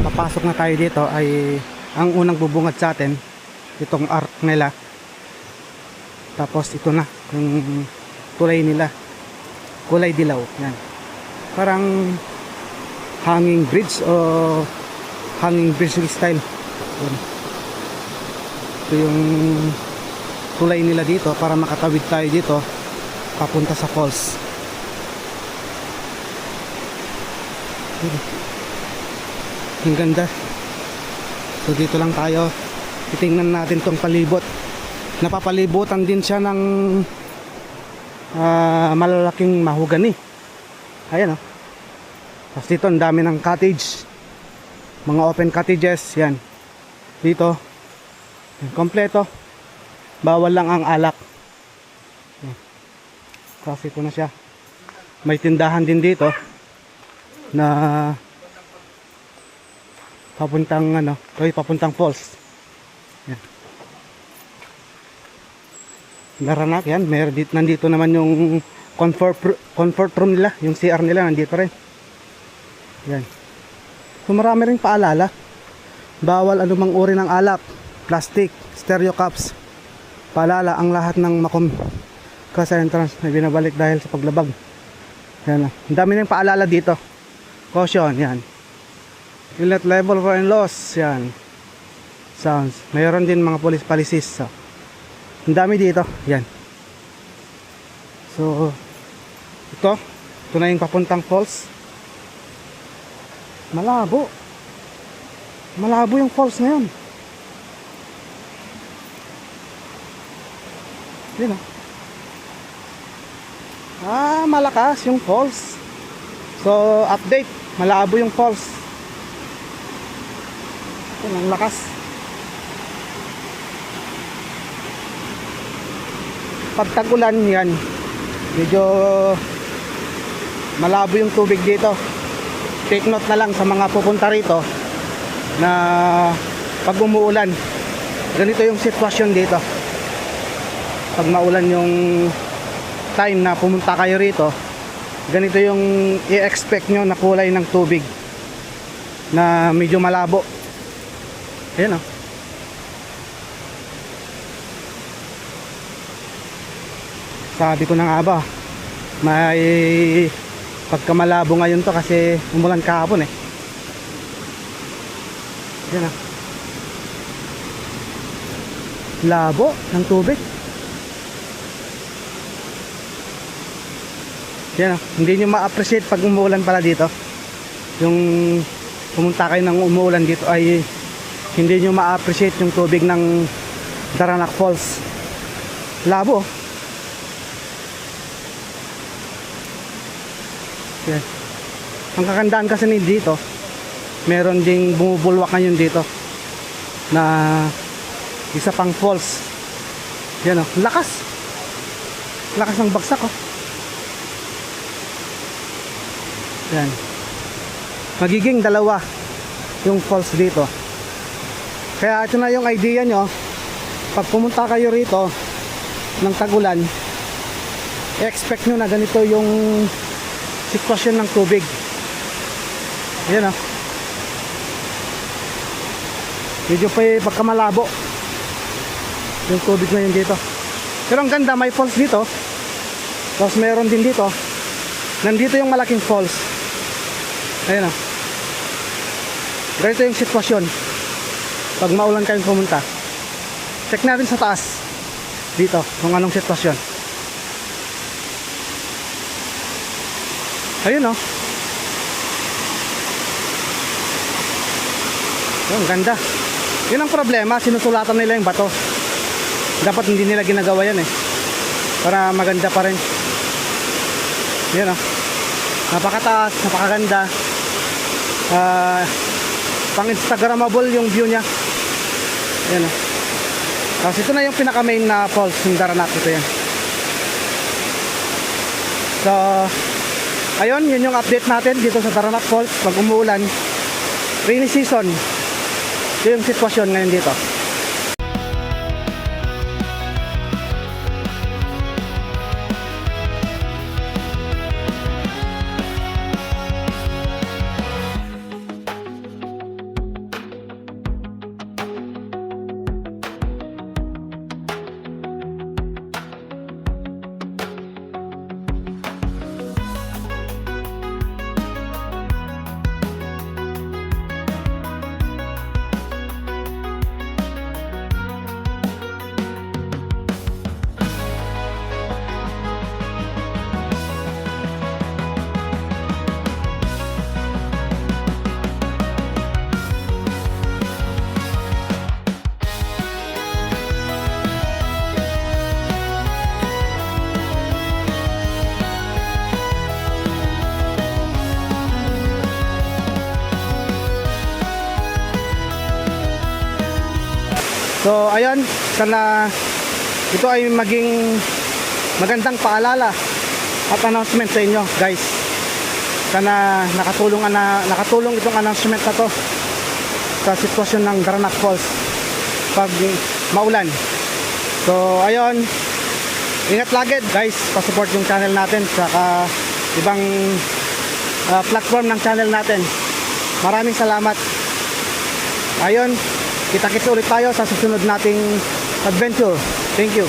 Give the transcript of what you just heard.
papasok na tayo dito ay ang unang bubungad sa atin itong arc nila, tapos ito na yung tulay nila, kulay dilaw. Yan, parang hanging bridge o hanging bridge style. Yan. Ito yung tulay nila dito para makatawid tayo dito papunta sa falls. Ang ganda. So dito lang tayo, titingnan natin tong palibot. Napapalibutan din siya ng malalaking mahogany. Ayan, oh. Tapos dito ang dami ng cottage, mga open cottages. Yan dito, kompleto, bawal lang ang alak. Kasi ito na siya. May tindahan din dito na papuntang papuntang falls. Yan. Naranak yan. Nandito naman yung comfort room nila, yung CR nila nandito rin. Yan. So marami ring paalala. Bawal anumang uri ng alak, plastic, stereo cups. Paalala ang lahat ng sa entrance na binabalik dahil sa paglabag. Yan. Ang dami ng paalala dito. Caution, yan. Inlet level for and loss, yan. Sounds. Mayroon din mga police policies. So, ang dami dito, yan. So, ito na yung papuntang falls. Malabo yung falls na yun. Yan, malakas yung falls. So, update, malabo yung falls. Yan, ang lakas. Pag tag-ulan yan, medyo malabo yung tubig dito. Take note na lang sa mga pupunta rito na pag umuulan, ganito yung sitwasyon dito. Pag maulan yung time na pumunta kayo rito, ganito yung i-expect nyo na kulay ng tubig na medyo malabo. Ayan, oh. Sabi ko na nga ba, may pagkamalabo ngayon to kasi umulan kahapon eh. Ayan, oh. Labo ng tubig. Yan, hindi nyo ma-appreciate pag umuulan pala dito. Yung pumunta kayo ng umuulan dito ay hindi nyo ma-appreciate yung tubig ng Daranac Falls. Labo. Yan. Ang kakandaan kasi ni dito, meron ding bumubulwak ngayon dito na isa pang falls. Yan, oh, lakas ng bagsak, oh. Yan. Magiging dalawa yung falls dito. Kaya ito na yung idea nyo. Pag pumunta kayo rito ng tag-ulan, expect nyo na ganito yung sitwasyon ng tubig. Yan, oh. Medyo pa pagkamalabo yung tubig ngayon dito. Pero ang ganda, may falls dito. Tapos meron din dito. Nandito yung malaking falls. Ayan, oh. Ganito yung sitwasyon pag maulan kayong pumunta. Check natin sa taas dito kung anong sitwasyon. Ayun, oh. Yung ganda. Yun ang problema, sinusulatan nila yung bato. Dapat hindi nila ginagawa yan eh, para maganda pa rin. Yan, oh. Napakataas, napakaganda. Pang instagramable yung view nya. Yan, oh. Tapos ito na yung pinaka main na falls ng Daranac. Ito yan. So ayun, yun yung update natin dito sa Daranac Falls. Pag umuulan, rainy season, ito yung sitwasyon ngayon dito. So ayun, sana ito ay maging magandang paalala at announcement sa inyo guys. Sana nakatulong itong announcement na to sa sitwasyon ng Daranac Falls pag maulan. So ayun, ingat lagi guys, pa-support yung channel natin sa ibang platform ng channel natin. Maraming salamat. Ayun, kita-kits ulit tayo sa susunod nating adventure. Thank you.